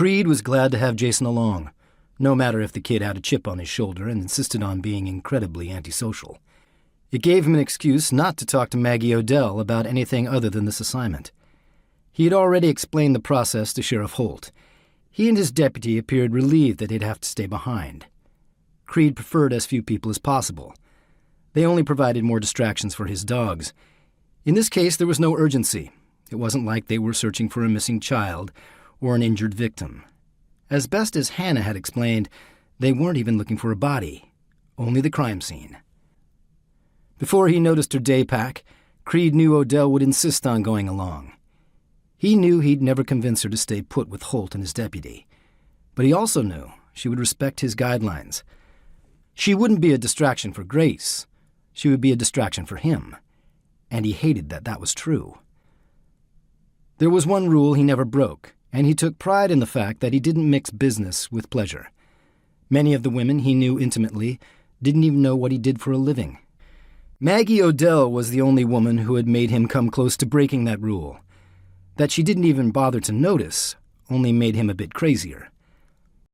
Creed was glad to have Jason along, no matter if the kid had a chip on his shoulder and insisted on being incredibly antisocial. It gave him an excuse not to talk to Maggie O'Dell about anything other than this assignment. He had already explained the process to Sheriff Holt. He and his deputy appeared relieved that he'd have to stay behind. Creed preferred as few people as possible. They only provided more distractions for his dogs. In this case, there was no urgency. It wasn't like they were searching for a missing child or an injured victim. As best as Hannah had explained, they weren't even looking for a body, only the crime scene. Before he noticed her day pack, Creed knew O'Dell would insist on going along. He knew he'd never convince her to stay put with Holt and his deputy, but he also knew she would respect his guidelines. She wouldn't be a distraction for Grace. She would be a distraction for him, and he hated that that was true. There was one rule he never broke, and he took pride in the fact that he didn't mix business with pleasure. Many of the women he knew intimately didn't even know what he did for a living. Maggie O'Dell was the only woman who had made him come close to breaking that rule. That she didn't even bother to notice only made him a bit crazier.